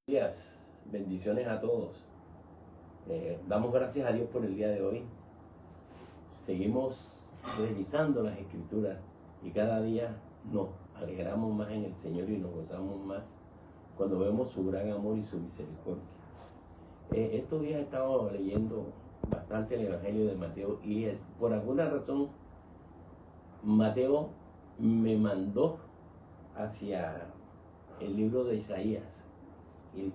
Días, bendiciones a todos. Damos gracias a Dios por el día de hoy. Seguimos revisando las escrituras y cada día nos alegramos más en el Señor y nos gozamos más cuando vemos su gran amor y su misericordia. Estos días he estado leyendo bastante el Evangelio de Mateo y por alguna razón Mateo me mandó hacia el libro de Isaías.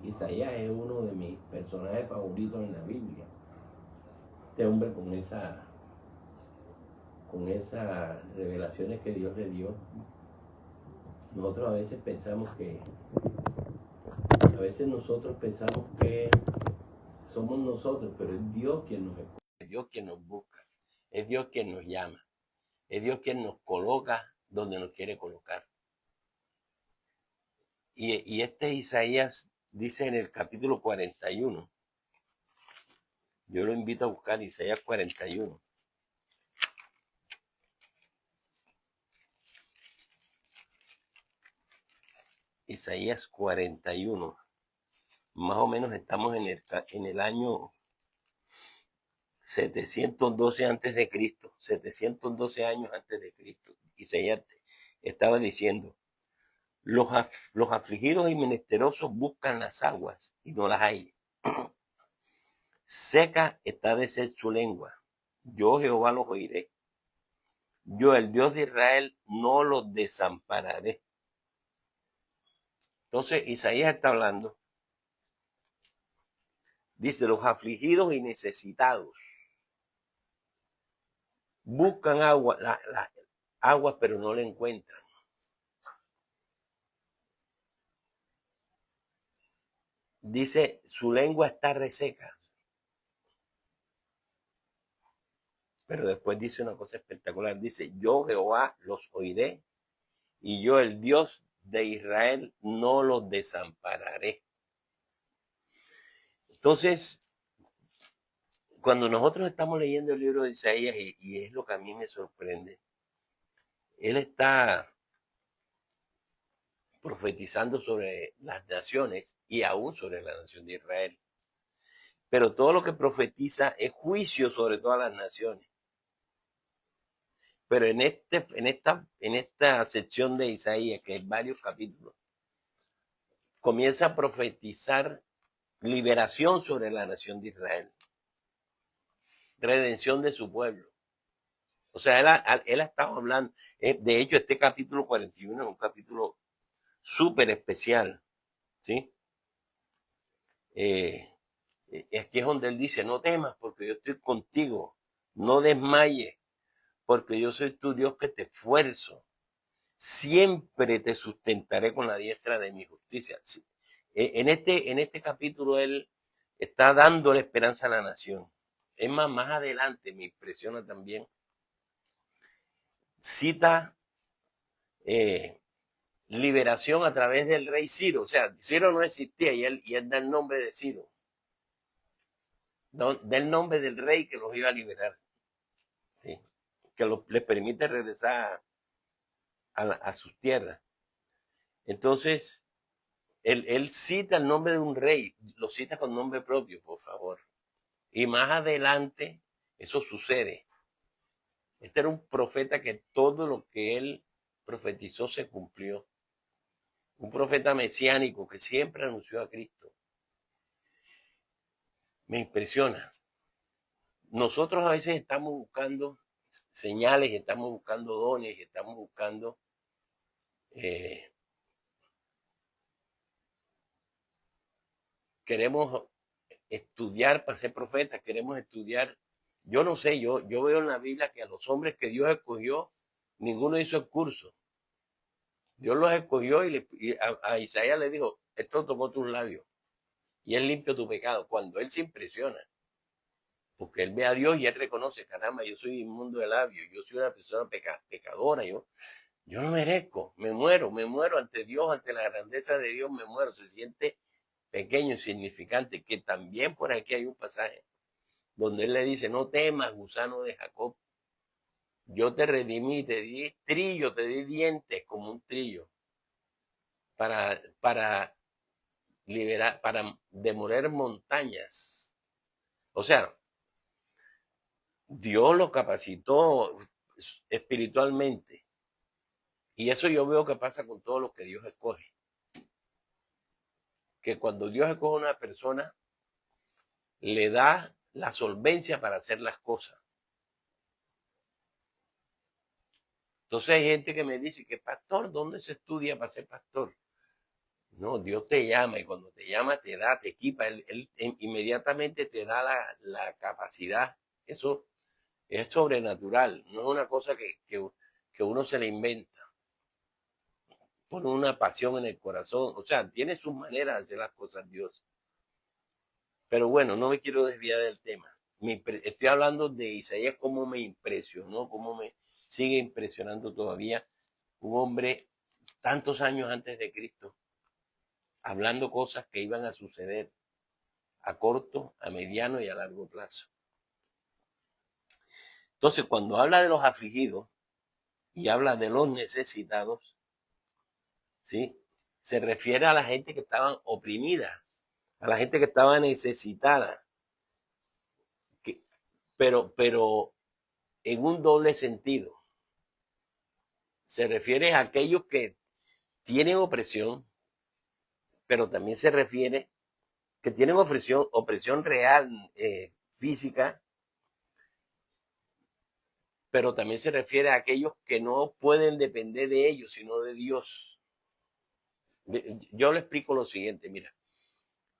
Isaías es uno de mis personajes favoritos en la Biblia. Este hombre con esas revelaciones que Dios le dio, nosotros nosotros pensamos que somos nosotros, pero es Dios quien nos escoge, es Dios quien nos busca, es Dios quien nos llama, es Dios quien nos coloca donde nos quiere colocar. Y este Isaías dice en el capítulo 41, yo lo invito a buscar Isaías 41. Isaías 41. Más o menos estamos en el año 712 antes de Cristo, 712 años antes de Cristo. Isaías estaba diciendo, los afligidos y menesterosos buscan las aguas y no las hay. Seca está de sed su lengua. Yo Jehová los oiré. Yo, el Dios de Israel, no los desampararé. Entonces Isaías está hablando. Dice, los afligidos y necesitados buscan agua, agua, pero no la encuentran. Dice, su lengua está reseca. Pero después dice una cosa espectacular. Dice, yo Jehová los oiré y yo el Dios de Israel no los desampararé. Entonces, cuando nosotros estamos leyendo el libro de Isaías, y es lo que a mí me sorprende, él está profetizando sobre las naciones y aún sobre la nación de Israel. Pero todo lo que profetiza es juicio sobre todas las naciones. Pero en esta sección de Isaías, que hay varios capítulos, comienza a profetizar liberación sobre la nación de Israel, redención de su pueblo. O sea, él ha estado hablando, de hecho, este capítulo 41 es un capítulo súper especial, ¿sí? Aquí es donde él dice, no temas porque yo estoy contigo, no desmayes porque yo soy tu Dios que te esfuerzo, siempre te sustentaré con la diestra de mi justicia. Sí. En este capítulo él está dando la esperanza a la nación. Es más adelante me impresiona también, cita liberación a través del rey Ciro. O sea, Ciro no existía y él da el nombre de Ciro. Da el nombre del rey que los iba a liberar. ¿Sí? Que les permite regresar a sus tierras. Entonces, él cita el nombre de un rey, lo cita con nombre propio, por favor. Y más adelante, eso sucede. Este era un profeta que todo lo que él profetizó se cumplió. Un profeta mesiánico que siempre anunció a Cristo. Me impresiona. Nosotros a veces estamos buscando señales, estamos buscando dones, estamos buscando queremos estudiar para ser profetas, queremos estudiar. Yo no sé, yo veo en la Biblia que a los hombres que Dios escogió, ninguno hizo el curso. Dios los escogió y a Isaías le dijo, esto tocó tus labios y él limpio tu pecado. Cuando él se impresiona, porque él ve a Dios y él reconoce, caramba, yo soy inmundo de labios, yo soy una persona pecadora, yo no merezco, me muero ante Dios, ante la grandeza de Dios, me muero. Se siente pequeño, insignificante, que también por aquí hay un pasaje donde él le dice, no temas, gusano de Jacob, yo te redimí, te di trillo, te di dientes como un trillo, para liberar, para demoler montañas. O sea, Dios lo capacitó espiritualmente. Y eso yo veo que pasa con todo lo que Dios escoge. Que cuando Dios escoge a una persona, le da la solvencia para hacer las cosas. Entonces hay gente que me dice que pastor, ¿dónde se estudia para ser pastor? No, Dios te llama y cuando te llama te da, te equipa, él inmediatamente te da la capacidad. Eso es sobrenatural, no es una cosa que uno se le inventa. Pone una pasión en el corazón, o sea, tiene sus maneras de hacer las cosas Dios. Pero bueno, no me quiero desviar del tema. Estoy hablando de Isaías, cómo me impresionó, cómo me sigue impresionando todavía un hombre tantos años antes de Cristo, hablando cosas que iban a suceder a corto, a mediano y a largo plazo. Entonces, cuando habla de los afligidos y habla de los necesitados, ¿sí? Se refiere a la gente que estaban oprimida, a la gente que estaba necesitada, pero en un doble sentido. Se refiere a aquellos que tienen opresión, pero también se refiere que tienen opresión real, física, pero también se refiere a aquellos que no pueden depender de ellos, sino de Dios. Yo le explico lo siguiente, mira,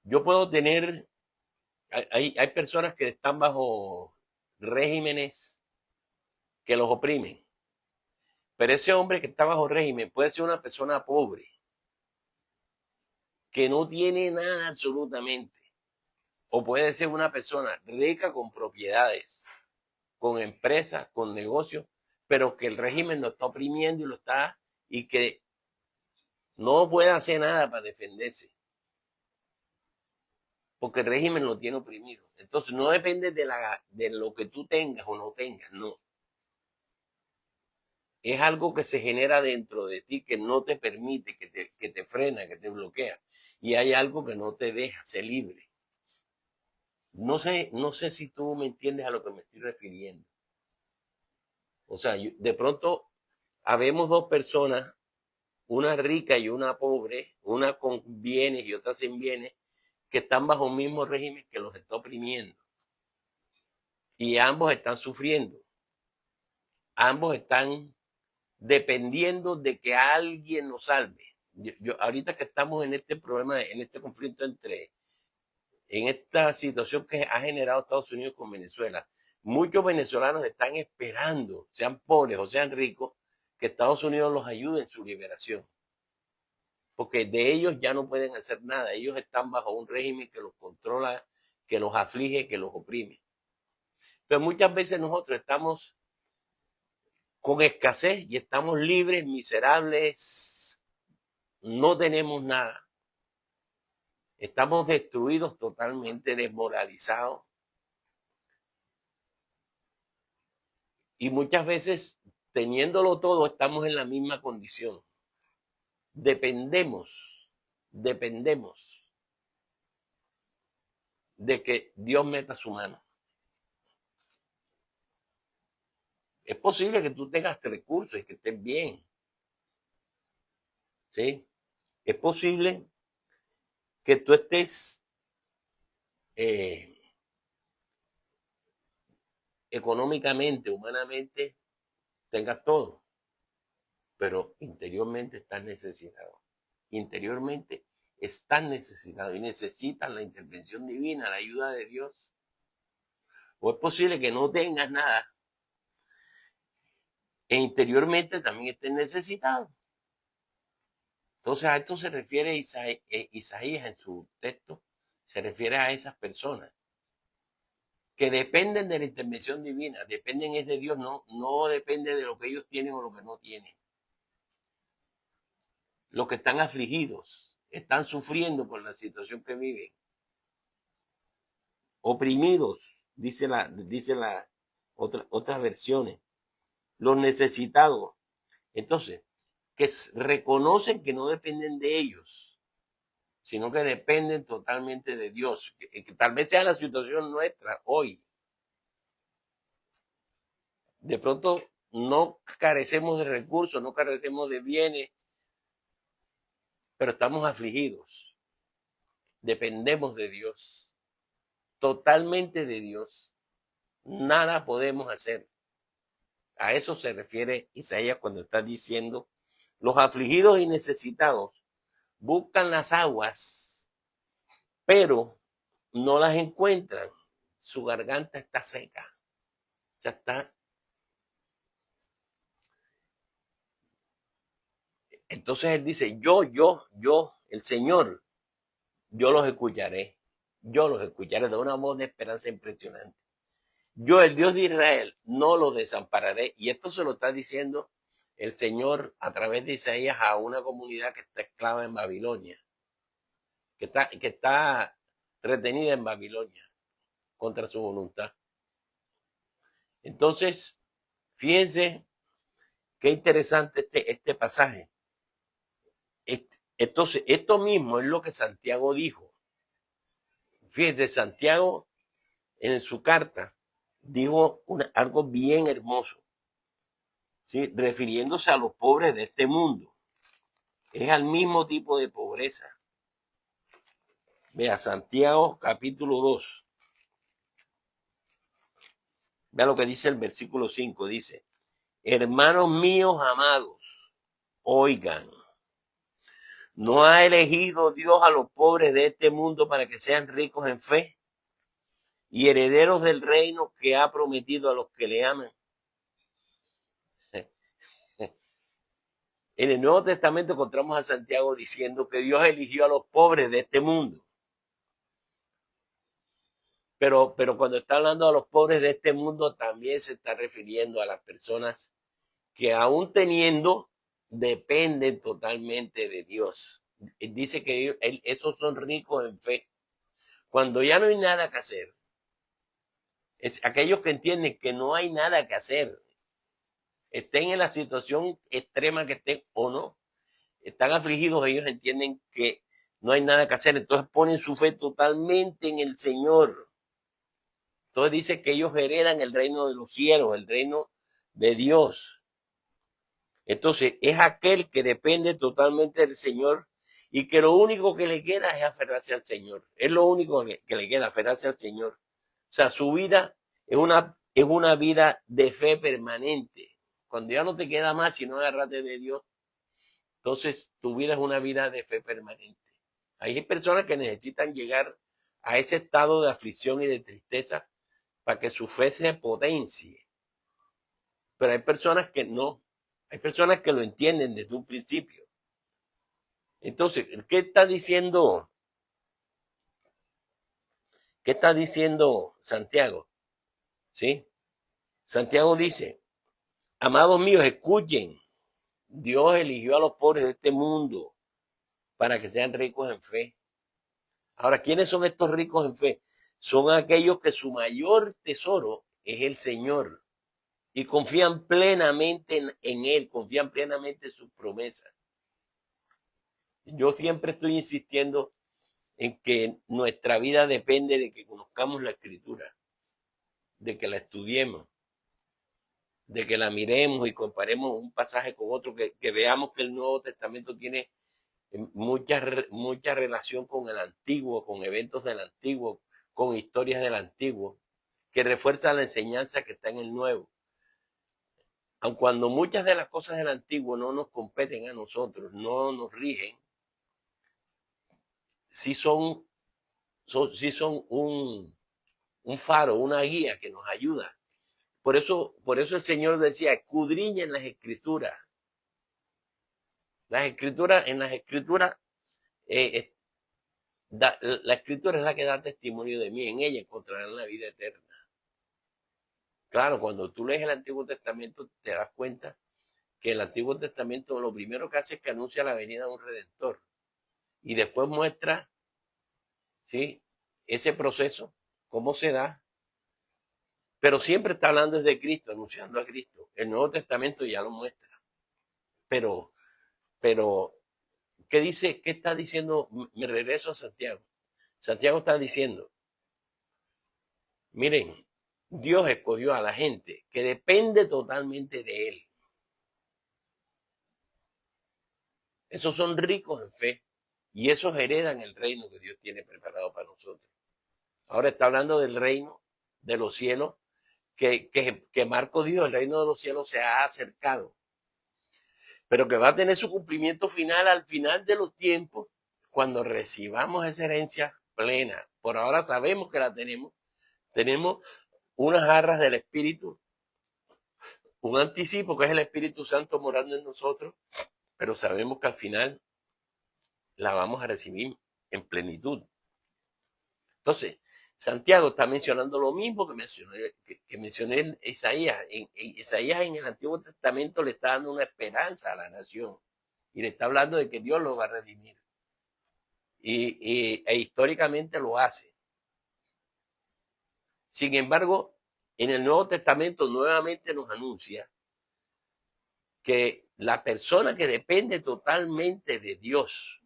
yo puedo tener, hay personas que están bajo regímenes que los oprimen, pero ese hombre que está bajo régimen puede ser una persona pobre, que no tiene nada absolutamente, o puede ser una persona rica con propiedades, con empresas, con negocios, pero que el régimen lo está oprimiendo y que no puede hacer nada para defenderse, porque el régimen lo tiene oprimido. Entonces no depende de lo que tú tengas o no tengas, no. Es algo que se genera dentro de ti que no te permite, que te frena, que te bloquea. Y hay algo que no te deja ser libre. No sé si tú me entiendes a lo que me estoy refiriendo. O sea, de pronto habemos dos personas, una rica y una pobre, una con bienes y otra sin bienes, que están bajo un mismo régimen que los está oprimiendo. Y ambos están sufriendo. Ambos están dependiendo de que alguien nos salve. Ahorita que estamos en este problema, en este conflicto en esta situación que ha generado Estados Unidos con Venezuela, muchos venezolanos están esperando, sean pobres o sean ricos, que Estados Unidos los ayude en su liberación. Porque de ellos ya no pueden hacer nada. Ellos están bajo un régimen que los controla, que los aflige, que los oprime. Entonces muchas veces nosotros estamos con escasez y estamos libres, miserables, no tenemos nada. Estamos destruidos, totalmente desmoralizados. Y muchas veces, teniéndolo todo, estamos en la misma condición. Dependemos de que Dios meta su mano. Es posible que tú tengas recursos y que estés bien. ¿Sí? Es posible que tú estés económicamente, humanamente, tengas todo, pero interiormente estás necesitado. Interiormente estás necesitado y necesitas la intervención divina, la ayuda de Dios. O es posible que no tengas nada e interiormente también estés necesitado. Entonces a esto se refiere Isaías en su texto, se refiere a esas personas que dependen de la intervención divina, dependen es de Dios, no depende de lo que ellos tienen o lo que no tienen. Los que están afligidos, están sufriendo por la situación que viven, oprimidos, dice otras versiones, los necesitados. Entonces, que reconocen que no dependen de ellos, sino que dependen totalmente de Dios, que tal vez sea la situación nuestra hoy. De pronto no carecemos de recursos, no carecemos de bienes, pero estamos afligidos. Dependemos de Dios, totalmente de Dios. Nada podemos hacer. A eso se refiere Isaías cuando está diciendo, los afligidos y necesitados buscan las aguas, pero no las encuentran. Su garganta está seca. Ya está. Entonces él dice, yo, el Señor, yo los escucharé. Yo los escucharé de una voz de esperanza impresionante. Yo, el Dios de Israel, no los desampararé. Y esto se lo está diciendo el Señor a través de Isaías a una comunidad que está esclava en Babilonia, que está retenida en Babilonia contra su voluntad. Entonces, fíjense qué interesante este pasaje. Entonces, esto mismo es lo que Santiago dijo. Fíjense, Santiago en su carta dijo algo bien hermoso, ¿sí? Refiriéndose a los pobres de este mundo. Es al mismo tipo de pobreza. Vea, Santiago capítulo 2. Vea lo que dice el versículo 5. Dice, hermanos míos amados, oigan, ¿no ha elegido Dios a los pobres de este mundo para que sean ricos en fe y herederos del reino que ha prometido a los que le aman? En el Nuevo Testamento encontramos a Santiago diciendo que Dios eligió a los pobres de este mundo. Pero cuando está hablando a los pobres de este mundo, también se está refiriendo a las personas que aún teniendo, dependen totalmente de Dios. Dice que esos son ricos en fe. Cuando ya no hay nada que hacer, es aquellos que entienden que no hay nada que hacer, estén en la situación extrema que estén o no, están afligidos, ellos entienden que no hay nada que hacer, entonces ponen su fe totalmente en el Señor. Entonces dice que ellos heredan el reino de los cielos, el reino de Dios. Entonces es aquel que depende totalmente del Señor y que lo único que le queda es aferrarse al Señor. Es lo único que le queda, aferrarse al Señor. O sea, su vida es una vida de fe permanente. Cuando ya no te queda más si no agarrate de Dios, entonces tu vida es una vida de fe permanente. Hay personas que necesitan llegar a ese estado de aflicción y de tristeza para que su fe se potencie. Pero hay personas que no. Hay personas que lo entienden desde un principio. Entonces, ¿qué está diciendo? ¿Qué está diciendo Santiago? ¿Sí? Santiago dice, amados míos, escuchen. Dios eligió a los pobres de este mundo para que sean ricos en fe. Ahora, ¿quiénes son estos ricos en fe? Son aquellos que su mayor tesoro es el Señor y confían plenamente en Él, confían plenamente en sus promesas. Yo siempre estoy insistiendo en que nuestra vida depende de que conozcamos la Escritura, de que la estudiemos, de que la miremos y comparemos un pasaje con otro, que veamos que el Nuevo Testamento tiene mucha relación con el Antiguo, con eventos del Antiguo, con historias del Antiguo, que refuerza la enseñanza que está en el Nuevo. Aun cuando muchas de las cosas del Antiguo no nos competen a nosotros, no nos rigen, sí son un faro, una guía que nos ayuda. Por eso el Señor decía, escudriñen las Escrituras. En las Escrituras, la Escritura es la que da testimonio de mí. En ella encontrarán la vida eterna. Claro, cuando tú lees el Antiguo Testamento, te das cuenta que el Antiguo Testamento lo primero que hace es que anuncia la venida de un Redentor. Y después muestra, ¿sí?, ese proceso, cómo se da. Pero siempre está hablando desde Cristo, anunciando a Cristo. El Nuevo Testamento ya lo muestra. Pero ¿qué dice? ¿Qué está diciendo? Me regreso a Santiago. Santiago está diciendo, miren, Dios escogió a la gente que depende totalmente de Él. Esos son ricos en fe y esos heredan el reino que Dios tiene preparado para nosotros. Ahora está hablando del reino de los cielos que Marco dijo, el reino de los cielos se ha acercado, pero que va a tener su cumplimiento final al final de los tiempos, cuando recibamos esa herencia plena. Por ahora sabemos que la tenemos. Tenemos unas arras del Espíritu, un anticipo que es el Espíritu Santo morando en nosotros, pero sabemos que al final la vamos a recibir en plenitud. Entonces, Santiago está mencionando lo mismo que mencioné en Isaías. En Isaías en el Antiguo Testamento le está dando una esperanza a la nación y le está hablando de que Dios lo va a redimir. E históricamente lo hace. Sin embargo, en el Nuevo Testamento nuevamente nos anuncia que la persona que depende totalmente de Dios,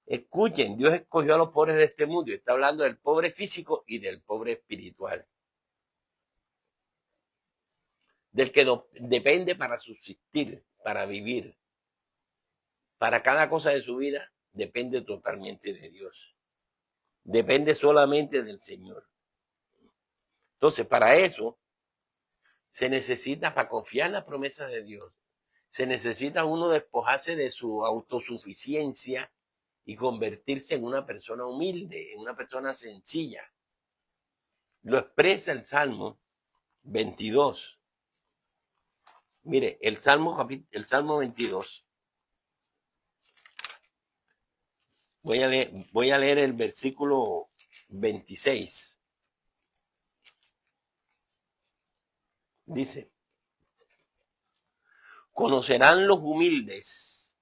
escuchen, Dios escogió a los pobres de este mundo y está hablando del pobre físico y del pobre espiritual. Del que depende para subsistir, para vivir. Para cada cosa de su vida depende totalmente de Dios. Depende solamente del Señor. Entonces, para eso se necesita, para confiar en las promesas de Dios, se necesita uno despojarse de su autosuficiencia y convertirse en una persona humilde, en una persona sencilla. Lo expresa el Salmo 22. Mire, el Salmo 22. Voy a leer el versículo 26. Dice, conocerán los humildes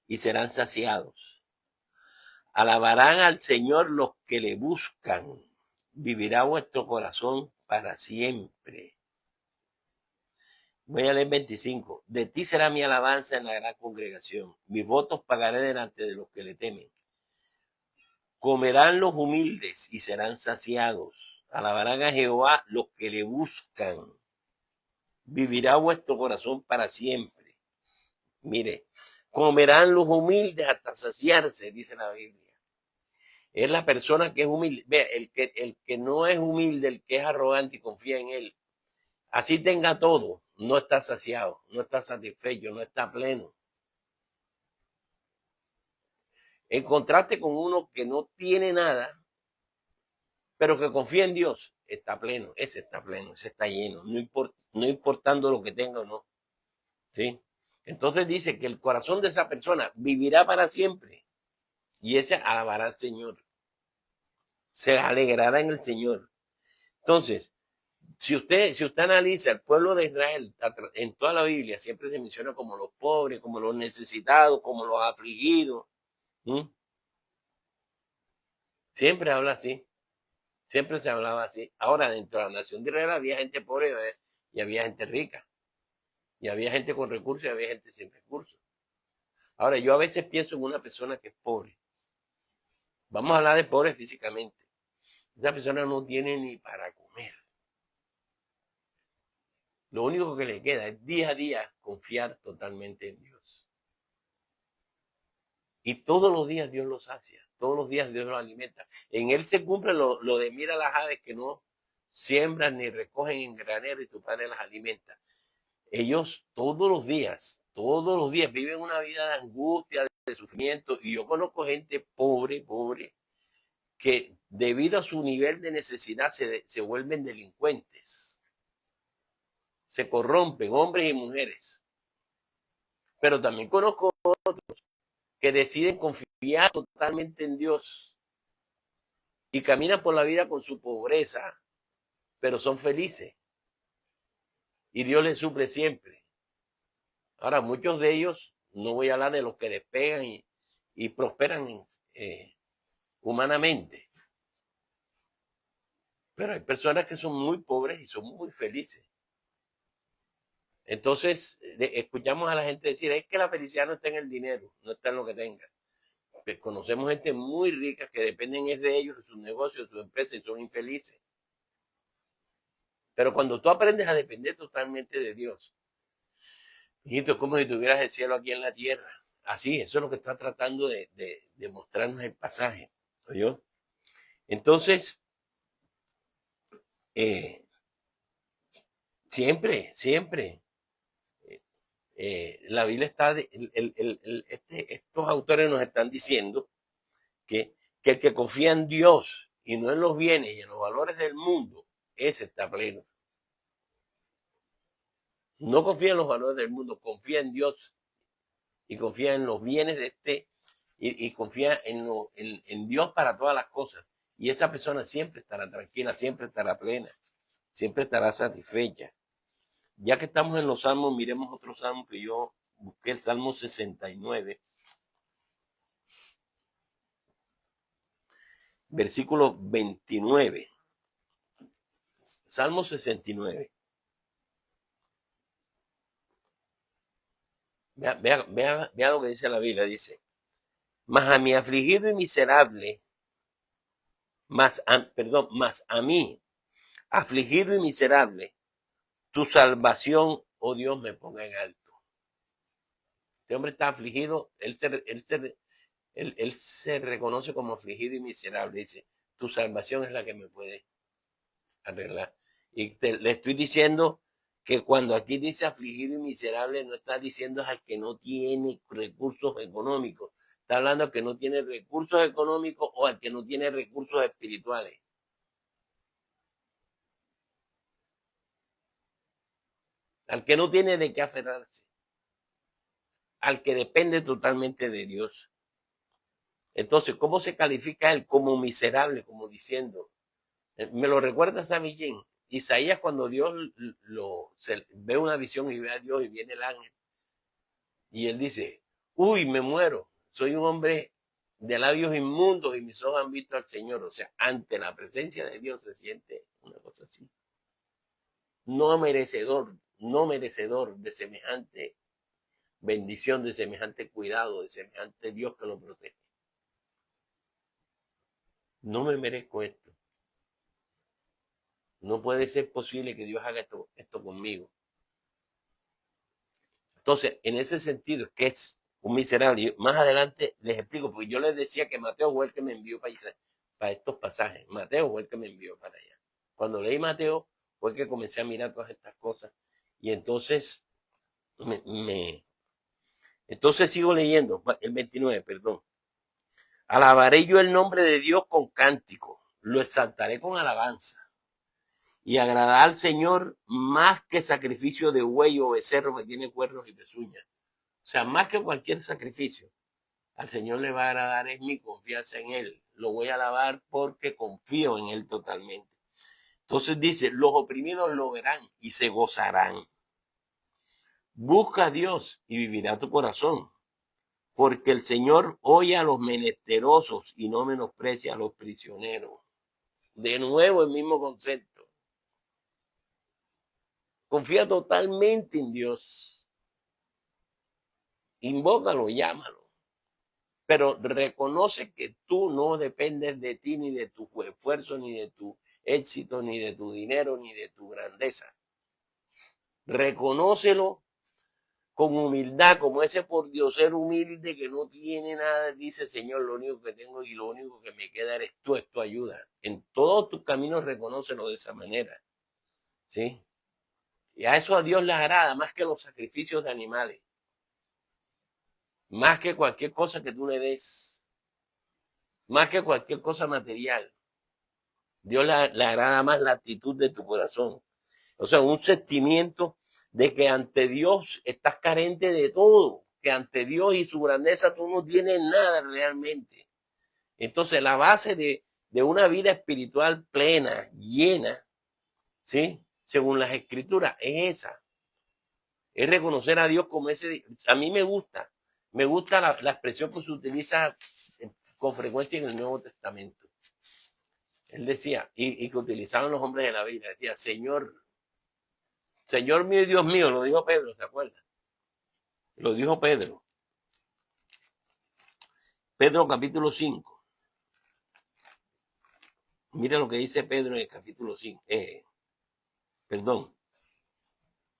y serán saciados. Alabarán al Señor los que le buscan. Vivirá vuestro corazón para siempre. Voy a leer 25. De ti será mi alabanza en la gran congregación. Mis votos pagaré delante de los que le temen. Comerán los humildes y serán saciados. Alabarán a Jehová los que le buscan. Vivirá vuestro corazón para siempre. Mire, comerán los humildes hasta saciarse, dice la Biblia. Es la persona que es humilde. Vea, el que no es humilde, el que es arrogante y confía en él, así tenga todo, no está saciado, no está satisfecho, no está pleno. En contraste con uno que no tiene nada, pero que confía en Dios, está pleno, ese está lleno, no importando lo que tenga o no. ¿Sí? Entonces dice que el corazón de esa persona vivirá para siempre y ese alabará al Señor. Se alegrará en el Señor. Entonces, si usted analiza el pueblo de Israel en toda la Biblia, siempre se menciona como los pobres, como los necesitados, como los afligidos. Siempre habla así. Siempre se hablaba así. Ahora, dentro de la nación de Israel había gente pobre y había gente rica. Y había gente con recursos y había gente sin recursos. Ahora, yo a veces pienso en una persona que es pobre. Vamos a hablar de pobre físicamente. Esa persona no tiene ni para comer. Lo único que le queda es día a día confiar totalmente en Dios. Y todos los días Dios los sacia. Todos los días Dios los alimenta. En Él se cumple lo de mira las aves que no siembran ni recogen en granero y tu Padre las alimenta. Ellos todos los días viven una vida de angustia, de sufrimiento. Y yo conozco gente pobre, que debido a su nivel de necesidad se vuelven delincuentes. Se corrompen, hombres y mujeres. Pero también conozco otros que deciden confiar totalmente en Dios y caminan por la vida con su pobreza, pero son felices. Y Dios les suple siempre. Ahora, muchos de ellos, no voy a hablar de los que despegan y prosperan humanamente, pero hay personas que son muy pobres y son muy felices. Entonces, escuchamos a la gente decir, es que la felicidad no está en el dinero, no está en lo que tenga. Pues conocemos gente muy rica que dependen es de ellos, de sus negocios, de su empresa y son infelices. Pero cuando tú aprendes a depender totalmente de Dios, hijito, es como si tuvieras el cielo aquí en la tierra. Así, eso es lo que está tratando de mostrarnos el pasaje. ¿Oyó? Entonces, eh, siempre, la Biblia está, estos autores nos están diciendo que el que confía en Dios y no en los bienes y en los valores del mundo, ese está pleno. No confía en los valores del mundo, confía en Dios y confía en los bienes de y confía en Dios para todas las cosas. Y esa persona siempre estará tranquila, siempre estará plena, siempre estará satisfecha. Ya que estamos en los salmos, miremos otro salmo que yo busqué, el Salmo 69, versículo 29. Salmo 69. Vea lo que dice la Biblia, dice, mas a mi afligido y miserable, mas a mí, afligido y miserable, tu salvación, oh Dios, me ponga en alto. Este hombre está afligido, él se reconoce como afligido y miserable, dice, tu salvación es la que me puede arreglar. Y le estoy diciendo que cuando aquí dice afligido y miserable, no está diciendo al que no tiene recursos económicos, está hablando al que no tiene recursos económicos o al que no tiene recursos espirituales. Al que no tiene de qué aferrarse, al que depende totalmente de Dios. Entonces, ¿cómo se califica él? Como miserable, como diciendo. Me lo recuerda, ¿sabe quién? Isaías, cuando Dios ve una visión y ve a Dios y viene el ángel, y él dice, uy, me muero, soy un hombre de labios inmundos y mis ojos han visto al Señor. O sea, ante la presencia de Dios se siente una cosa así. No merecedor de semejante bendición, de semejante cuidado, de semejante Dios que lo protege. No me merezco esto. No puede ser posible que Dios haga esto conmigo. Entonces, en ese sentido, es que es un miserable. Más adelante les explico, porque yo les decía que Mateo fue el que me envió para estos pasajes. Mateo fue el que me envió para allá. Cuando leí Mateo, fue que comencé a mirar todas estas cosas. Y entonces, entonces sigo leyendo, el 29, perdón. Alabaré yo el nombre de Dios con cántico, lo exaltaré con alabanza. Y agradará al Señor más que sacrificio de buey o becerro que tiene cuernos y pezuñas. O sea, más que cualquier sacrificio, al Señor le va a agradar es mi confianza en Él. Lo voy a alabar porque confío en Él totalmente. Entonces dice, los oprimidos lo verán y se gozarán. Busca a Dios y vivirá tu corazón, porque el Señor oye a los menesterosos y no menosprecia a los prisioneros. De nuevo el mismo concepto. Confía totalmente en Dios. Invócalo, llámalo. Pero reconoce que tú no dependes de ti, ni de tu esfuerzo, ni de tu éxito, ni de tu dinero, ni de tu grandeza. Reconócelo con humildad, como ese por Dios ser humilde que no tiene nada. Dice, Señor, lo único que tengo y lo único que me queda eres tú, es tu ayuda. En todos tus caminos reconócelo de esa manera. ¿Sí? Y a eso a Dios le agrada más que los sacrificios de animales. Más que cualquier cosa que tú le des. Más que cualquier cosa material. Dios le agrada más la actitud de tu corazón. O sea, un sentimiento de que ante Dios estás carente de todo, que ante Dios y su grandeza tú no tienes nada realmente. Entonces, la base de una vida espiritual plena, llena, ¿sí? Según las escrituras, es esa. Es reconocer a Dios como ese. A mí me gusta la expresión que se utiliza con frecuencia en el Nuevo Testamento. Él decía, y que utilizaban los hombres de la Biblia, decía, Señor, Señor mío y Dios mío, lo dijo Pedro, ¿se acuerdan? Lo dijo Pedro. Pedro capítulo 5. Mira lo que dice Pedro en el capítulo 5. Perdón.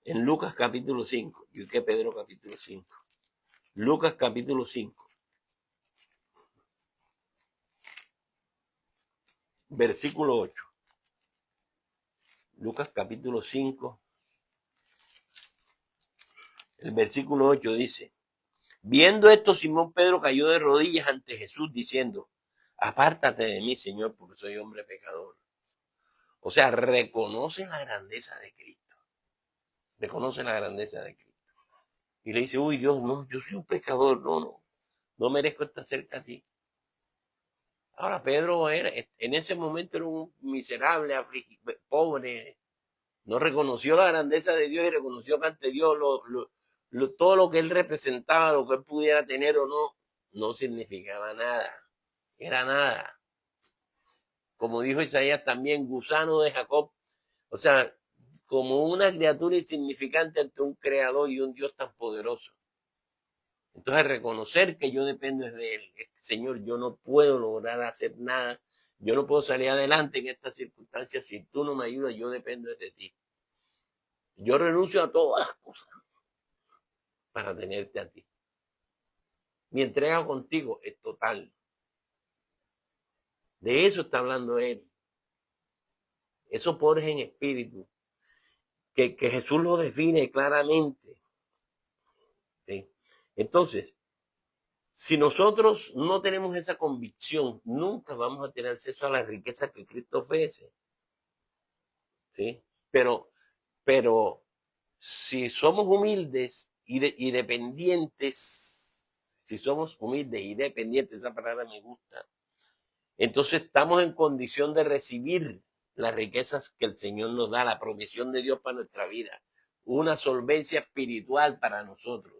En Lucas capítulo 5. ¿Y qué Pedro capítulo 5? Lucas capítulo 5. Versículo 8. Lucas capítulo 5. El versículo 8 dice: viendo esto, Simón Pedro cayó de rodillas ante Jesús diciendo: apártate de mí, Señor, porque soy hombre pecador. O sea, reconoce la grandeza de Cristo. Reconoce la grandeza de Cristo. Y le dice: uy, Dios, no, yo soy un pecador, no merezco estar cerca a ti. Ahora, Pedro en ese momento era un miserable, pobre, no reconoció la grandeza de Dios y reconoció que ante Dios todo lo que él representaba, lo que él pudiera tener o no significaba nada, era nada. Como dijo Isaías también, gusano de Jacob, o sea, como una criatura insignificante ante un creador y un Dios tan poderoso. Entonces, reconocer que yo dependo de él. Señor, yo no puedo lograr hacer nada, yo no puedo salir adelante en estas circunstancias, si tú no me ayudas, yo dependo de ti. Yo renuncio a todas las cosas para tenerte a ti. Mi entrega contigo es total. De eso está hablando él. Esos pobres en espíritu, que Jesús lo define claramente. ¿Sí? Entonces, si nosotros no tenemos esa convicción, nunca vamos a tener acceso a la riqueza que Cristo ofrece. ¿Sí? Pero si somos humildes y dependientes, si somos humildes y dependientes, esa palabra me gusta, entonces estamos en condición de recibir las riquezas que el Señor nos da, la provisión de Dios para nuestra vida, una solvencia espiritual para nosotros.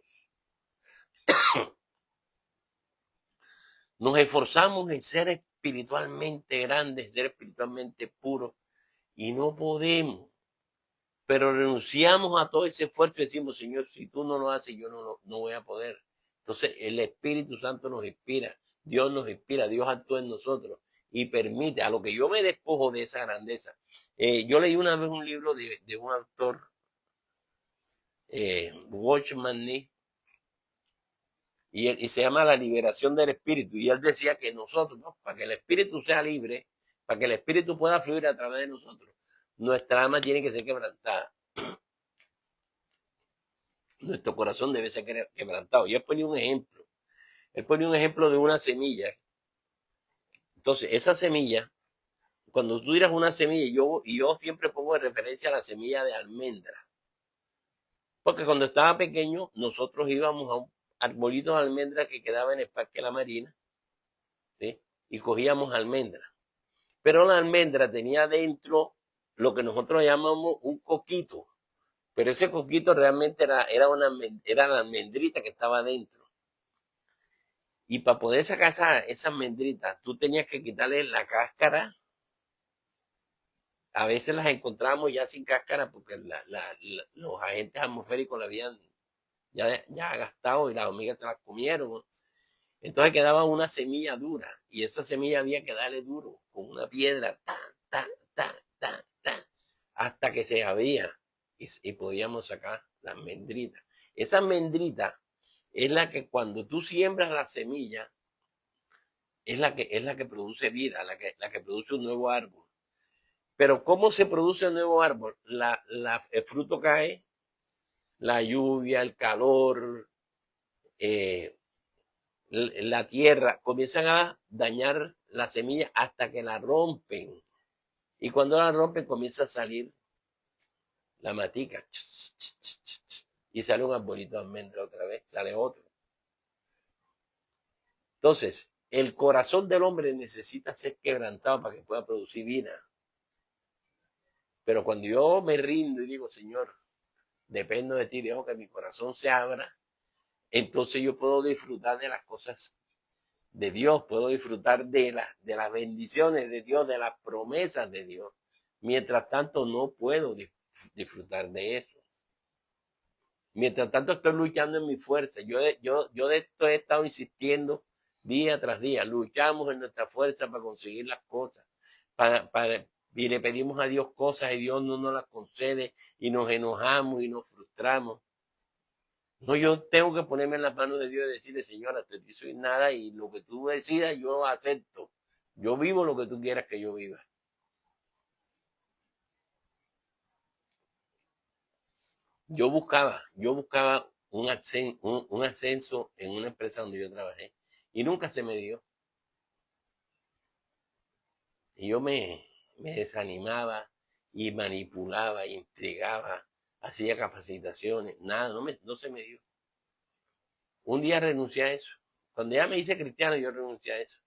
Nos esforzamos en ser espiritualmente grandes, ser espiritualmente puros, y no podemos. Pero renunciamos a todo ese esfuerzo y decimos: Señor, si tú no lo haces, yo no voy a poder. Entonces el Espíritu Santo nos inspira, Dios nos inspira, Dios actúa en nosotros y permite, a lo que yo me despojo de esa grandeza. Yo leí una vez un libro de un autor, Watchman Nee, y se llama La liberación del espíritu, y él decía que nosotros, ¿no?, para que el espíritu sea libre, para que el espíritu pueda fluir a través de nosotros, nuestra alma tiene que ser quebrantada, nuestro corazón debe ser quebrantado. Y él ponía un ejemplo de una semilla. Entonces, esa semilla, cuando tú tiras una semilla, yo siempre pongo de referencia a la semilla de almendra, porque cuando estaba pequeño nosotros íbamos a un arbolito de almendra que quedaba en el Parque La Marina, ¿sí?, y cogíamos almendra. Pero la almendra tenía dentro lo que nosotros llamamos un coquito, pero ese coquito realmente era la almendrita que estaba dentro. Y para poder sacar esas almendritas, tú tenías que quitarle la cáscara. A veces las encontramos ya sin cáscara porque los agentes atmosféricos la habían ya gastado y las hormigas se las comieron. Entonces quedaba una semilla dura y esa semilla había que darle duro con una piedra, hasta que se abría y podíamos sacar las almendritas. Esa almendrita es la que cuando tú siembras la semilla, es la que produce vida, la que produce un nuevo árbol. Pero ¿cómo se produce un nuevo árbol? El fruto cae, la lluvia, el calor, la tierra, comienzan a dañar la semilla hasta que la rompen. Y cuando la rompen comienza a salir la matica. Y sale un arbolito de almendra otra vez, sale otro. Entonces, el corazón del hombre necesita ser quebrantado para que pueda producir vida. Pero cuando yo me rindo y digo: Señor, dependo de ti, dejo que mi corazón se abra, entonces yo puedo disfrutar de las cosas de Dios, puedo disfrutar de las bendiciones de Dios, de las promesas de Dios. Mientras tanto, no puedo disfrutar de eso. Mientras tanto estoy luchando en mi fuerza. Yo de esto he estado insistiendo día tras día. Luchamos en nuestra fuerza para conseguir las cosas. Y le pedimos a Dios cosas y Dios no nos las concede y nos enojamos y nos frustramos. No, yo tengo que ponerme en las manos de Dios y decirle, Señora, te soy nada y lo que tú decidas yo acepto. Yo vivo lo que tú quieras que yo viva. Yo buscaba un ascenso en una empresa donde yo trabajé y nunca se me dio. Y yo me desanimaba y manipulaba, intrigaba, hacía capacitaciones, nada, no se me dio. Un día renuncié a eso. Cuando ya me hice cristiano, yo renuncié a eso.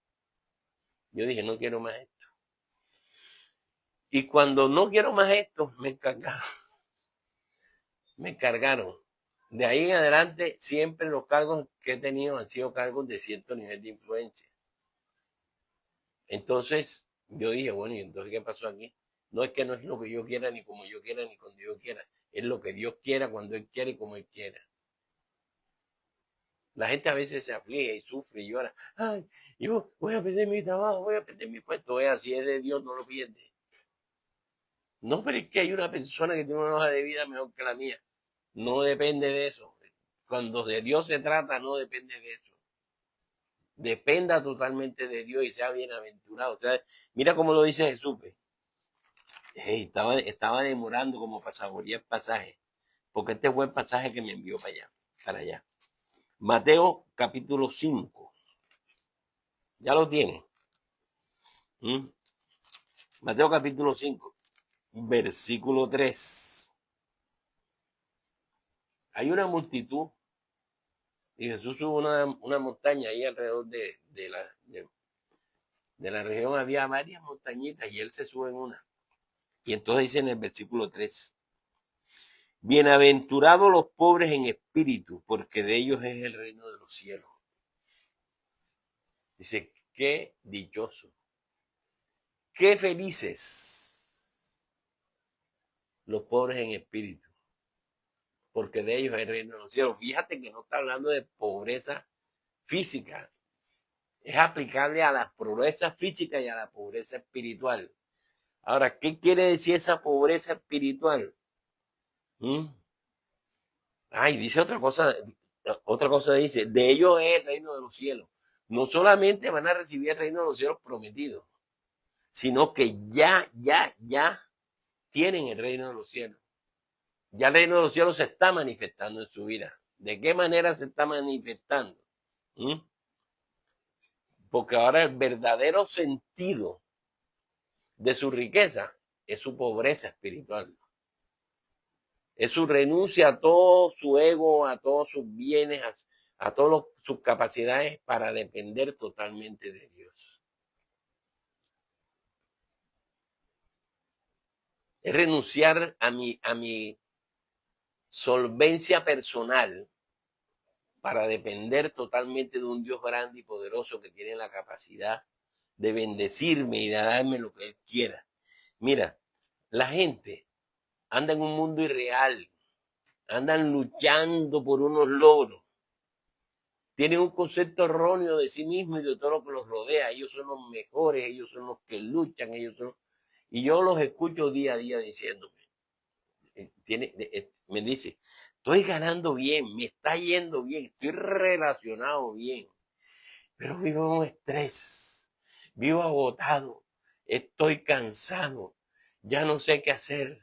Yo dije, no quiero más esto. Y cuando no quiero más esto, me encargaron. Me encargaron. De ahí en adelante, siempre los cargos que he tenido han sido cargos de cierto nivel de influencia. Entonces, yo dije, bueno, ¿y entonces qué pasó aquí? No es que no es lo que yo quiera, ni como yo quiera, ni cuando yo quiera. Es lo que Dios quiera, cuando Él quiera y como Él quiera. La gente a veces se aflige y sufre y llora. Ay, yo voy a perder mi trabajo, voy a perder mi puesto. Así es de Dios, no lo pierde. No, pero es que hay una persona que tiene una hoja de vida mejor que la mía. No depende de eso. Cuando de Dios se trata, no depende de eso. Dependa totalmente de Dios y sea bienaventurado. O sea, mira cómo lo dice Jesús. Hey, estaba demorando como para saborear el pasaje. Porque este fue el pasaje que me envió para allá. Mateo capítulo 5. Ya lo tiene. Mateo capítulo 5, versículo 3. Hay una multitud y Jesús sube una montaña ahí alrededor de la región. Había varias montañitas y él se sube en una. Y entonces dice en el versículo 3, bienaventurados los pobres en espíritu, porque de ellos es el reino de los cielos. Dice, qué dichoso, qué felices los pobres en espíritu, porque de ellos es el reino de los cielos. Fíjate que no está hablando de pobreza física, es aplicable a la pobreza física y a la pobreza espiritual. Ahora, ¿qué quiere decir esa pobreza espiritual? Ay, dice otra cosa dice, de ellos es el reino de los cielos. No solamente van a recibir el reino de los cielos prometido, sino que ya tienen el reino de los cielos. Ya el reino de los cielos se está manifestando en su vida. ¿De qué manera se está manifestando? Porque ahora el verdadero sentido de su riqueza es su pobreza espiritual. Es su renuncia a todo su ego, a todos sus bienes, a todas sus capacidades para depender totalmente de Dios. Es renunciar a mi solvencia personal para depender totalmente de un Dios grande y poderoso que tiene la capacidad de bendecirme y de darme lo que Él quiera. Mira, la gente anda en un mundo irreal, andan luchando por unos logros, tienen un concepto erróneo de sí mismos y de todo lo que los rodea. Ellos son los mejores, ellos son los que luchan, y yo los escucho día a día diciéndome, me dice, estoy ganando bien, me está yendo bien, estoy relacionado bien, pero vivo en un estrés, vivo agotado, estoy cansado, ya no sé qué hacer,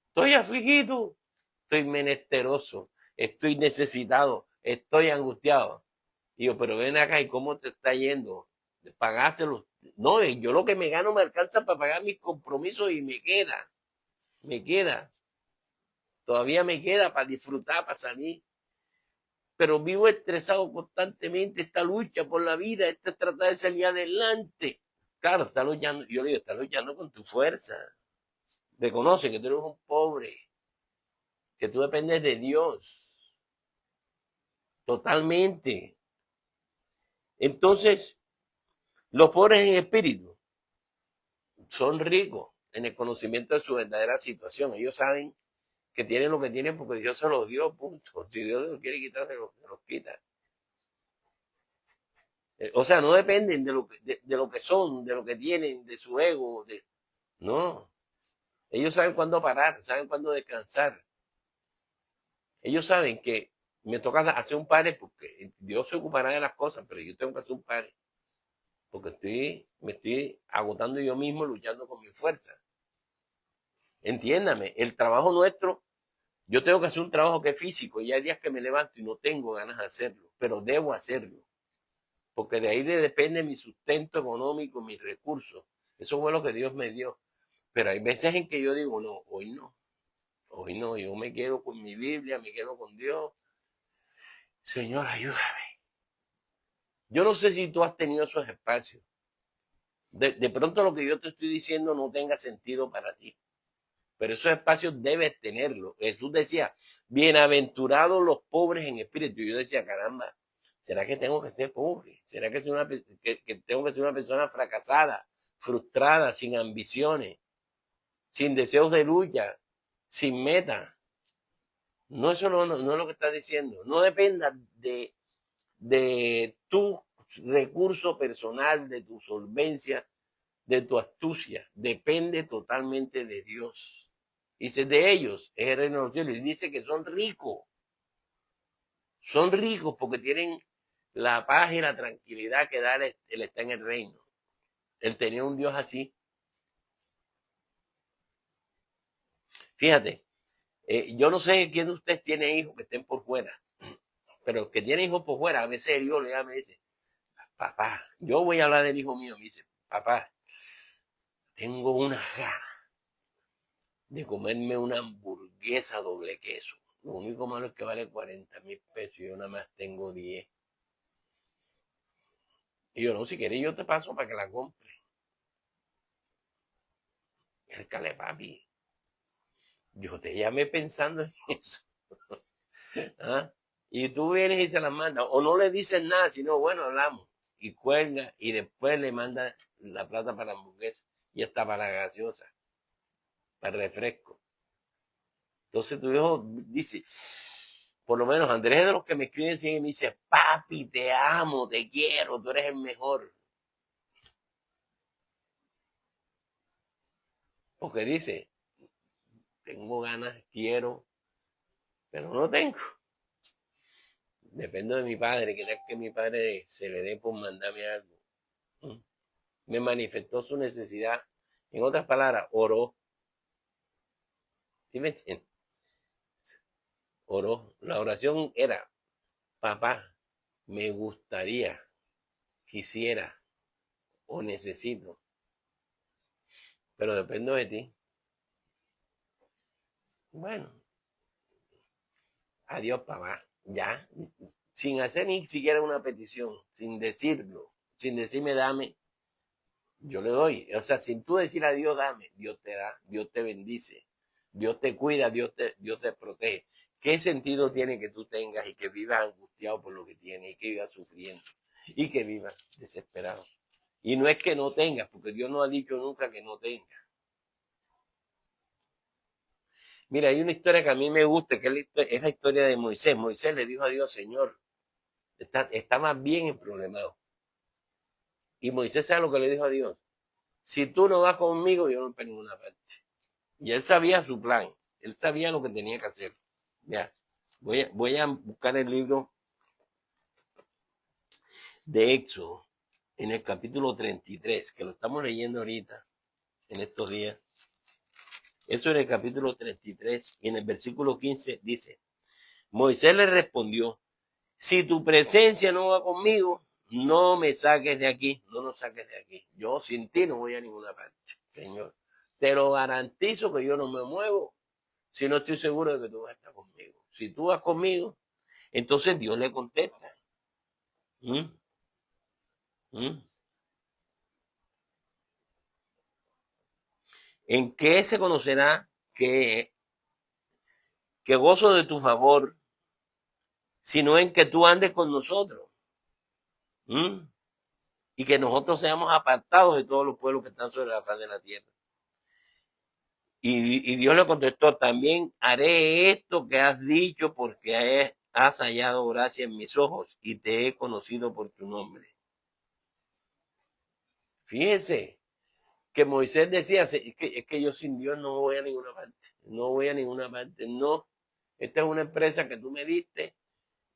estoy afligido, estoy menesteroso, estoy necesitado, estoy angustiado. Digo, pero ven acá, ¿y cómo te está yendo? ¿Pagaste los? No, yo lo que me gano me alcanza para pagar mis compromisos y me queda. Todavía me queda para disfrutar, para salir. Pero vivo estresado constantemente, esta lucha por la vida, esta tratar de salir adelante. Claro, está luchando, yo le digo, está luchando con tu fuerza. Reconoce que tú eres un pobre, que tú dependes de Dios. Totalmente. Entonces, los pobres en espíritu son ricos en el conocimiento de su verdadera situación. Ellos saben que tienen lo que tienen porque Dios se los dio, punto. Si Dios los quiere quitar, se los quita. O sea, no dependen de lo que son, de lo que tienen, de su ego. No. Ellos saben cuándo parar, saben cuándo descansar. Ellos saben que me toca hacer un padre porque Dios se ocupará de las cosas, pero yo tengo que hacer un padre. Porque me estoy agotando yo mismo luchando con mi fuerza. Entiéndame, el trabajo nuestro, yo tengo que hacer un trabajo que es físico y hay días que me levanto y no tengo ganas de hacerlo, pero debo hacerlo. Porque de ahí depende mi sustento económico, mis recursos. Eso fue lo que Dios me dio. Pero hay veces en que yo digo, no, hoy no. Hoy no, yo me quedo con mi Biblia, me quedo con Dios. Señor, ayúdame. Yo no sé si tú has tenido esos espacios. De pronto lo que yo te estoy diciendo no tenga sentido para ti. Pero esos espacios debes tenerlos. Jesús decía, bienaventurados los pobres en espíritu. Y yo decía, caramba, ¿será que tengo que ser pobre? ¿Será que tengo que ser una persona fracasada, frustrada, sin ambiciones, sin deseos de lucha, sin meta? No, eso no es lo que está diciendo. No dependa de tu recurso personal, de tu solvencia, de tu astucia. Depende totalmente de Dios. Dice, de ellos es el reino de los cielos. Y dice que son ricos. Son ricos porque tienen la paz y la tranquilidad que da el estar en el reino. El tener un Dios así. Fíjate, yo no sé quién de ustedes tiene hijos que estén por fuera, pero los que tienen hijos por fuera, a veces Dios le llama y me dice, papá, yo voy a hablar del hijo mío, me dice, papá, tengo una gana de comerme una hamburguesa doble queso. Lo único malo es que vale 40,000 pesos y yo nada más tengo 10. Y yo, no, si quieres yo te paso para que la compre. Ércale, papi. Yo te llamé pensando en eso. ¿Ah? Y tú vienes y se la mandas. O no le dices nada, sino, bueno, hablamos. Y cuelga y después le manda la plata para la hamburguesa. Y hasta para la gaseosa. Para el refresco. Entonces tu hijo dice, por lo menos Andrés es de los que me escriben y me dice, papi, te amo, te quiero, tú eres el mejor. Porque dice, tengo ganas, quiero, pero no tengo. Dependo de mi padre, que tal que mi padre se le dé por mandarme algo. Me manifestó su necesidad. En otras palabras, oró. ¿Sí me entiendes? Oró. La oración era, papá, me gustaría, quisiera o necesito, pero dependo de ti. Bueno, adiós, papá. Ya, sin hacer ni siquiera una petición, sin decirlo, sin decirme dame, yo le doy. O sea, sin tú decir a Dios dame, Dios te da, Dios te bendice, Dios te cuida, Dios te protege. ¿Qué sentido tiene que tú tengas y que vivas angustiado por lo que tienes y que vivas sufriendo y que vivas desesperado? Y no es que no tengas, porque Dios no ha dicho nunca que no tengas. Mira, hay una historia que a mí me gusta, que es la historia de Moisés. Moisés le dijo a Dios, Señor, está más bien problemado. Y Moisés sabe lo que le dijo a Dios. Si tú no vas conmigo, yo no voy para ninguna parte. Y él sabía su plan. Él sabía lo que tenía que hacer. Ya. Voy a buscar el libro de Éxodo en el capítulo 33, que lo estamos leyendo ahorita, en estos días. Eso en el capítulo 33 y en el versículo 15 dice, Moisés le respondió, si tu presencia no va conmigo, no me saques de aquí, no nos saques de aquí. Yo sin ti no voy a ninguna parte, Señor. Te lo garantizo que yo no me muevo si no estoy seguro de que tú vas a estar conmigo. Si tú vas conmigo, entonces Dios le contesta. ¿Mm? ¿Mm? ¿En qué se conocerá que gozo de tu favor, sino en que tú andes con nosotros? ¿Mm? Y que nosotros seamos apartados de todos los pueblos que están sobre la faz de la tierra. Y Dios le contestó, también haré esto que has dicho porque has hallado gracia en mis ojos y te he conocido por tu nombre. Fíjense que Moisés decía, es que yo sin Dios no voy a ninguna parte, no voy a ninguna parte, no. Esta es una empresa que tú me diste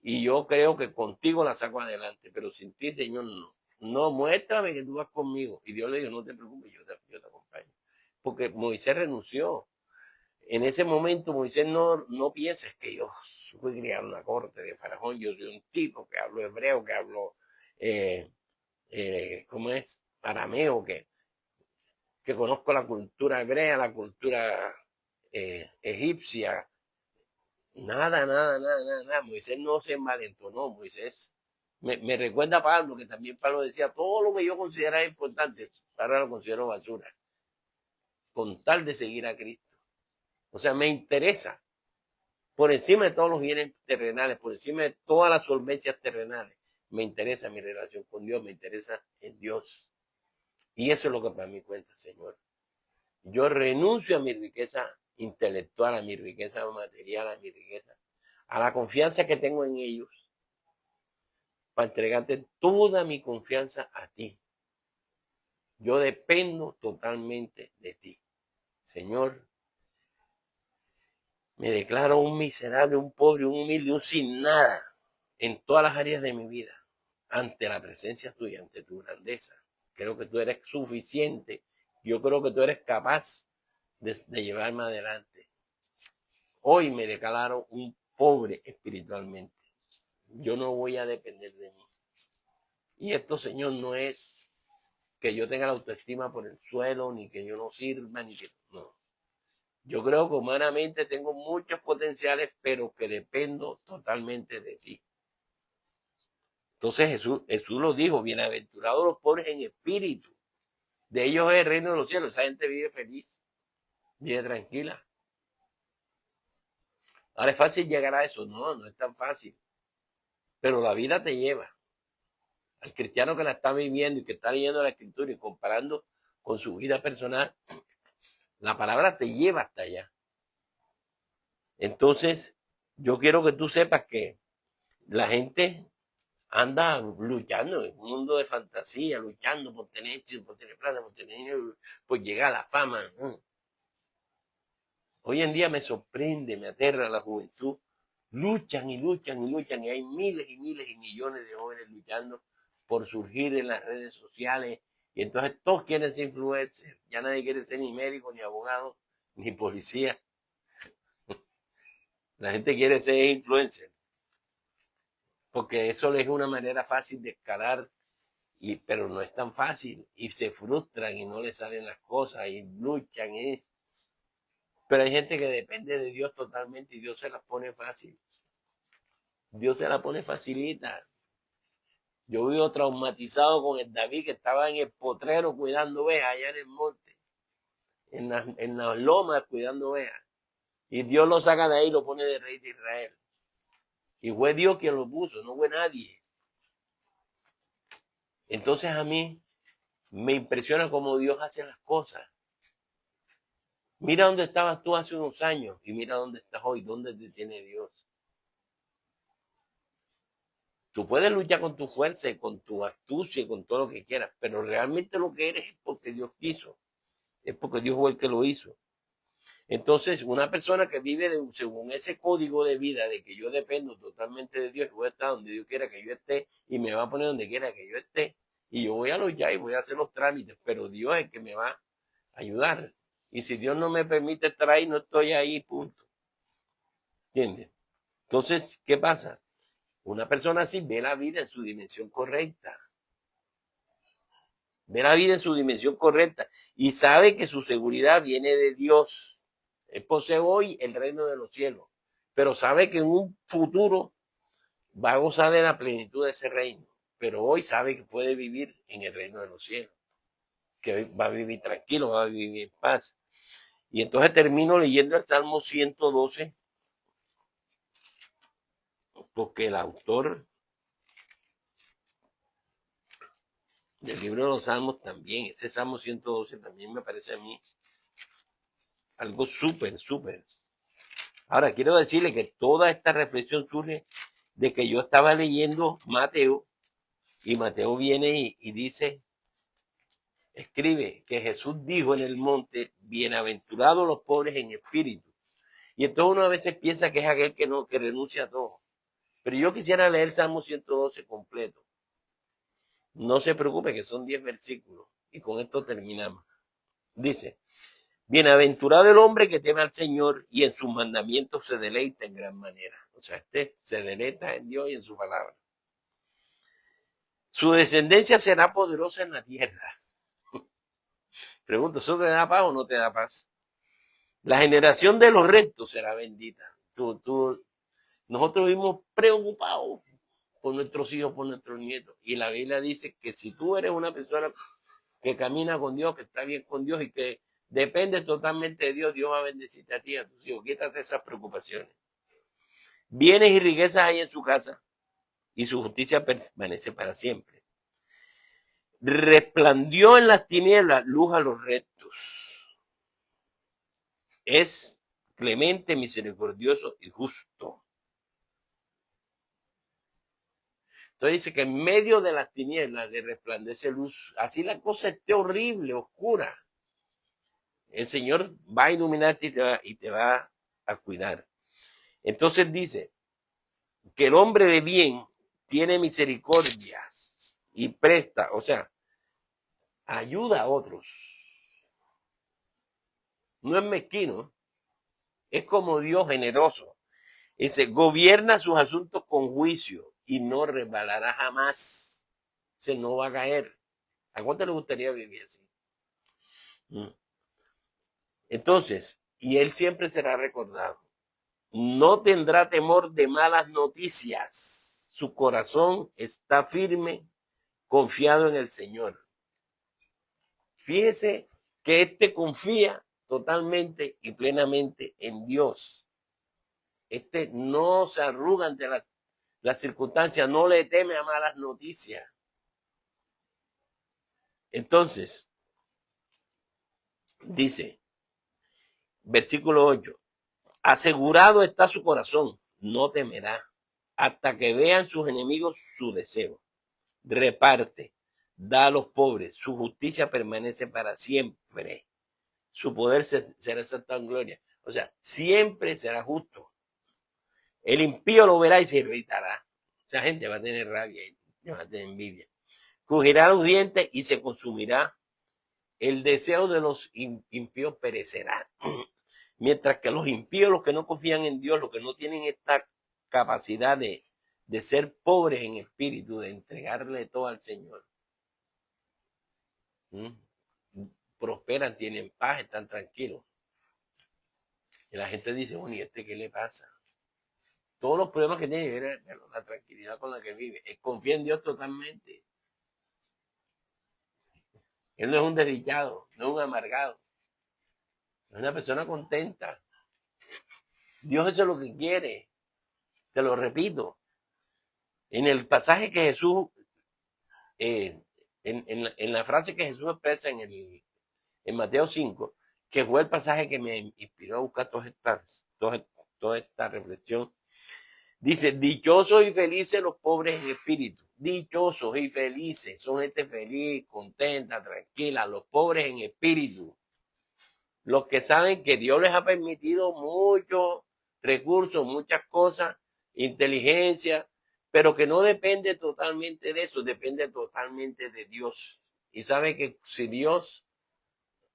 y yo creo que contigo la saco adelante, pero sin ti, Señor, no. No, muéstrame que tú vas conmigo. Y Dios le dijo, no te preocupes, yo te acompaño. Porque Moisés renunció. En ese momento Moisés no piensa que yo fui criado en la corte de Faraón, yo soy un tipo que hablo hebreo, que hablo, ¿cómo es? Arameo, que conozco la cultura hebrea, la cultura egipcia. Nada. Moisés no se envalentonó. Moisés me recuerda a Pablo, que también Pablo decía, todo lo que yo consideraba importante, ahora lo considero basura, con tal de seguir a Cristo. O sea, me interesa, por encima de todos los bienes terrenales, por encima de todas las solvencias terrenales, me interesa mi relación con Dios, me interesa en Dios. Y eso es lo que para mí cuenta, Señor. Yo renuncio a mi riqueza intelectual, a mi riqueza material, a mi riqueza, a la confianza que tengo en ellos, para entregarte toda mi confianza a ti. Yo dependo totalmente de ti. Señor, me declaro un miserable, un pobre, un humilde, un sin nada en todas las áreas de mi vida, ante la presencia tuya, ante tu grandeza. Creo que tú eres suficiente. Yo creo que tú eres capaz de llevarme adelante. Hoy me declaro un pobre espiritualmente. Yo no voy a depender de mí. Y esto, Señor, no es que yo tenga la autoestima por el suelo, ni que yo no sirva, ni que no. Yo creo que humanamente tengo muchos potenciales, pero que dependo totalmente de ti. Entonces Jesús lo dijo, bienaventurados los pobres en espíritu. De ellos es el reino de los cielos. Esa gente vive feliz, vive tranquila. Ahora es fácil llegar a eso. No es tan fácil. Pero la vida te lleva. Al cristiano que la está viviendo y que está leyendo la escritura y comparando con su vida personal, la palabra te lleva hasta allá. Entonces, yo quiero que tú sepas que la gente anda luchando en un mundo de fantasía, luchando por tener éxito, por tener plata, por tener dinero, por llegar a la fama. Hoy en día me sorprende, me aterra la juventud. Luchan y hay miles y miles y millones de jóvenes luchando por surgir en las redes sociales. Y entonces todos quieren ser influencers. Ya nadie quiere ser ni médico, ni abogado, ni policía. La gente quiere ser influencer. Porque eso es una manera fácil de escalar, pero no es tan fácil. Y se frustran y no les salen las cosas y luchan. Pero hay gente que depende de Dios totalmente y Dios se las pone fácil. Dios se la pone facilita. Yo vivo traumatizado con el David que estaba en el potrero cuidando ovejas allá en el monte, en las lomas cuidando ovejas. Y Dios lo saca de ahí y lo pone de rey de Israel. Y fue Dios quien lo puso, no fue nadie. Entonces a mí me impresiona cómo Dios hace las cosas. Mira dónde estabas tú hace unos años y mira dónde estás hoy, dónde te tiene Dios. Tú puedes luchar con tu fuerza y con tu astucia y con todo lo que quieras, pero realmente lo que eres es porque Dios quiso. Es porque Dios fue el que lo hizo. Entonces, una persona que vive según ese código de vida de que yo dependo totalmente de Dios, voy a estar donde Dios quiera que yo esté y me va a poner donde quiera que yo esté y yo voy a luchar y voy a hacer los trámites, pero Dios es el que me va a ayudar. Y si Dios no me permite estar ahí, no estoy ahí, punto. ¿Entiendes? Entonces, ¿qué pasa? Una persona así ve la vida en su dimensión correcta. Ve la vida en su dimensión correcta y sabe que su seguridad viene de Dios. Él posee hoy el reino de los cielos, pero sabe que en un futuro va a gozar de la plenitud de ese reino. Pero hoy sabe que puede vivir en el reino de los cielos, que va a vivir tranquilo, va a vivir en paz. Y entonces termino leyendo el Salmo 112, porque el autor del libro de los Salmos también, este Salmo 112 también me parece a mí Algo súper, súper. Ahora, quiero decirle que toda esta reflexión surge de que yo estaba leyendo Mateo, y Mateo viene y dice, escribe que Jesús dijo en el monte, bienaventurados los pobres en espíritu. Y entonces uno a veces piensa que es aquel que renuncia a todo. Pero yo quisiera leer el Salmo 112 completo. No se preocupe que son 10 versículos. Y con esto terminamos. Dice, bienaventurado el hombre que teme al Señor y en sus mandamientos se deleita en gran manera. O sea, se deleita en Dios y en su palabra. Su descendencia será poderosa en la tierra. Pregunto, ¿eso te da paz o no te da paz? La generación de los rectos será bendita. Nosotros vivimos preocupados por nuestros hijos, por nuestros nietos. Y la Biblia dice que si tú eres una persona que camina con Dios, que está bien con Dios y que depende totalmente de Dios, Dios va a bendecirte a ti y a tus hijos. Quítate esas preocupaciones. Bienes y riquezas hay en su casa y su justicia permanece para siempre. Resplandió en las tinieblas luz a los rectos. Es clemente, misericordioso y justo. Entonces dice que en medio de las tinieblas le resplandece luz. Así la cosa esté horrible, oscura. El Señor va a iluminarte y te va a cuidar. Entonces dice que el hombre de bien tiene misericordia y presta, o sea, ayuda a otros. No es mezquino, es como Dios generoso. Dice, gobierna sus asuntos con juicio y no resbalará jamás. Se no va a caer. ¿A cuánto le gustaría vivir así? Entonces, y él siempre será recordado. No tendrá temor de malas noticias. Su corazón está firme, confiado en el Señor. Fíjese que confía totalmente y plenamente en Dios. No se arruga ante las circunstancias, no le teme a malas noticias. Entonces, dice, versículo 8, asegurado está su corazón, no temerá, hasta que vean sus enemigos su deseo. Reparte, da a los pobres, su justicia permanece para siempre. Su poder será exaltado en gloria. O sea, siempre será justo. El impío lo verá y se irritará. Esa gente va a tener rabia y va a tener envidia. Crujirá los dientes y se consumirá. El deseo de los impíos perecerá. Mientras que los impíos, los que no confían en Dios, los que no tienen esta capacidad de ser pobres en espíritu, de entregarle todo al Señor, prosperan, tienen paz, están tranquilos. Y la gente dice, bueno, ¿y qué le pasa? Todos los problemas que tiene, la tranquilidad con la que vive. Confía en Dios totalmente. Él no es un desdichado, no es un amargado. Es una persona contenta. Dios eso es lo que quiere. Te lo repito. En el pasaje que Jesús, en la frase que Jesús expresa en Mateo 5, que fue el pasaje que me inspiró a buscar toda esta reflexión, dice, dichosos y felices los pobres en espíritu. Dichosos y felices. Son gente feliz, contenta, tranquila. Los pobres en espíritu. Los que saben que Dios les ha permitido muchos recursos, muchas cosas, inteligencia, pero que no depende totalmente de eso, depende totalmente de Dios. Y sabe que si Dios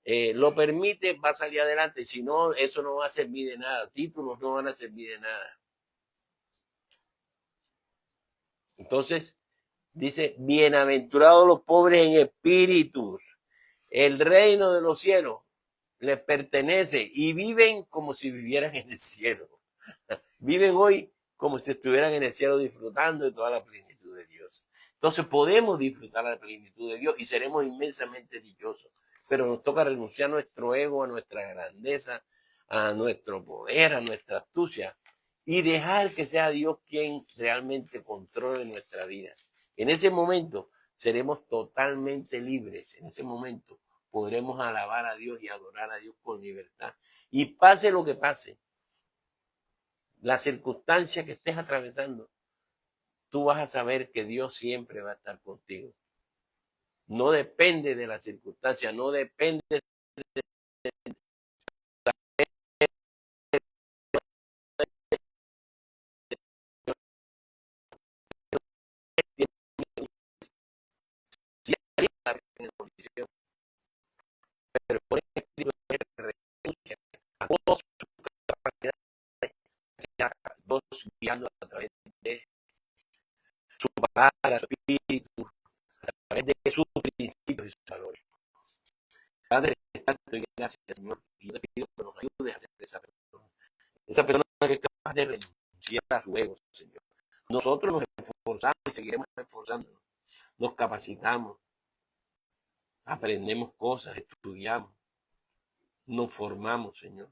lo permite, va a salir adelante. Si no, eso no va a servir de nada. Títulos no van a servir de nada. Entonces, dice, bienaventurados los pobres en espíritus. El reino de los cielos les pertenece y viven como si vivieran en el cielo. Viven hoy como si estuvieran en el cielo disfrutando de toda la plenitud de Dios. Entonces podemos disfrutar la plenitud de Dios y seremos inmensamente dichosos. Pero nos toca renunciar a nuestro ego, a nuestra grandeza, a nuestro poder, a nuestra astucia y dejar que sea Dios quien realmente controle nuestra vida. En ese momento seremos totalmente libres. En ese momento podremos alabar a Dios y adorar a Dios con libertad. Y pase lo que pase, la circunstancia que estés atravesando, tú vas a saber que Dios siempre va a estar contigo. No depende de la circunstancia, no depende de la condición, pero por el Espíritu de renuncia a todas sus capacidades, Dios guiando a través de su palabra, su espíritu, a través de sus principios y sus valores. Padre, te doy gracias, Señor, y yo te pido que nos ayudes a hacer esa persona que es capaz de renunciar a su ego, Señor. Nosotros nos esforzamos y seguiremos esforzándonos, nos capacitamos, aprendemos cosas, estudiamos, nos formamos, Señor.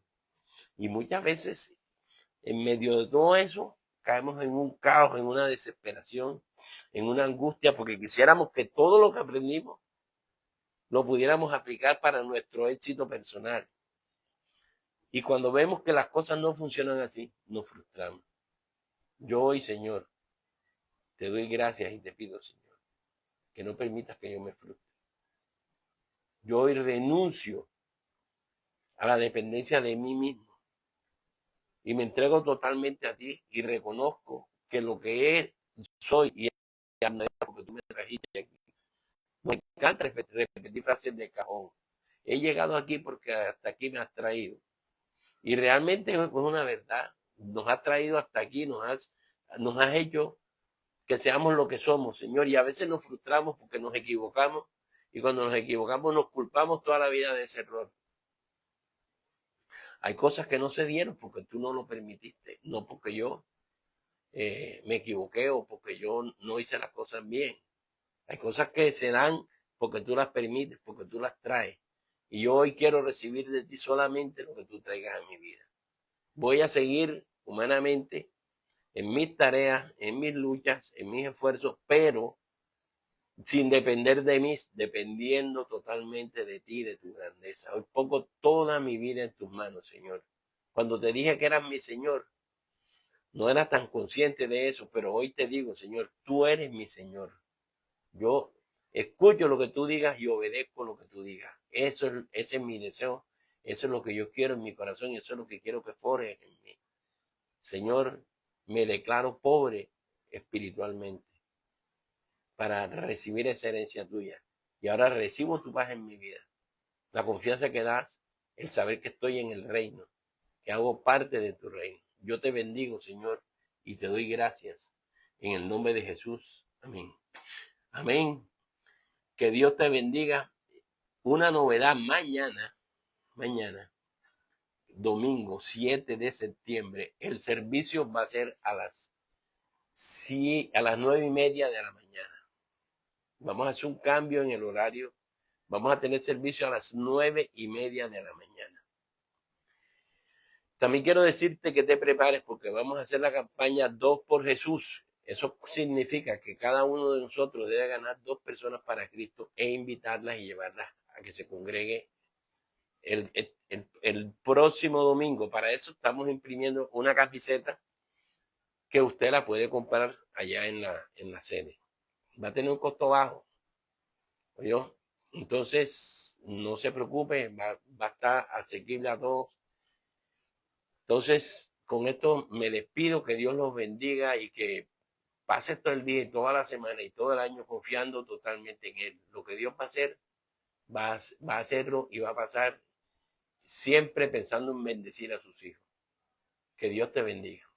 Y muchas veces, en medio de todo eso, caemos en un caos, en una desesperación, en una angustia, porque quisiéramos que todo lo que aprendimos lo pudiéramos aplicar para nuestro éxito personal. Y cuando vemos que las cosas no funcionan así, nos frustramos. Yo hoy, Señor, te doy gracias y te pido, Señor, que no permitas que yo me frustre. Yo hoy renuncio a la dependencia de mí mismo y me entrego totalmente a ti y reconozco que lo que soy y porque tú me trajiste aquí. Me encanta repetir frases de cajón. He llegado aquí porque hasta aquí me has traído. Y realmente es una verdad. Nos has traído hasta aquí, nos has hecho que seamos lo que somos, Señor. Y a veces nos frustramos porque nos equivocamos. Y cuando nos equivocamos nos culpamos toda la vida de ese error. Hay cosas que no se dieron porque tú no lo permitiste, no porque yo me equivoqué o porque yo no hice las cosas bien. Hay cosas que se dan porque tú las permites, porque tú las traes. Y yo hoy quiero recibir de ti solamente lo que tú traigas a mi vida. Voy a seguir humanamente en mis tareas, en mis luchas, en mis esfuerzos, pero sin depender de mí, dependiendo totalmente de ti, de tu grandeza. Hoy pongo toda mi vida en tus manos, Señor. Cuando te dije que eras mi Señor, no era tan consciente de eso, pero hoy te digo, Señor, tú eres mi Señor. Yo escucho lo que tú digas y obedezco lo que tú digas. Ese es mi deseo, eso es lo que yo quiero en mi corazón y eso es lo que quiero que forjes en mí. Señor, me declaro pobre espiritualmente para recibir esa herencia tuya. Y ahora recibo tu paz en mi vida. La confianza que das, el saber que estoy en el reino, que hago parte de tu reino. Yo te bendigo, Señor, y te doy gracias. En el nombre de Jesús. Amén. Amén. Que Dios te bendiga. Una novedad mañana, domingo 7 de septiembre, el servicio va a ser a las 9:30 de la mañana. Vamos a hacer un cambio en el horario. Vamos a tener servicio a las 9:30 de la mañana. También quiero decirte que te prepares porque vamos a hacer la campaña 2 por Jesús. Eso significa que cada uno de nosotros debe ganar 2 personas para Cristo e invitarlas y llevarlas a que se congregue el próximo domingo. Para eso estamos imprimiendo una camiseta que usted la puede comprar allá en la sede. Va a tener un costo bajo. ¿Oyó? Entonces, no se preocupe, va a estar asequible a todos. Entonces, con esto me despido, que Dios los bendiga y que pase todo el día y toda la semana y todo el año confiando totalmente en Él. Lo que Dios va a hacer, va a hacerlo y va a pasar siempre pensando en bendecir a sus hijos. Que Dios te bendiga.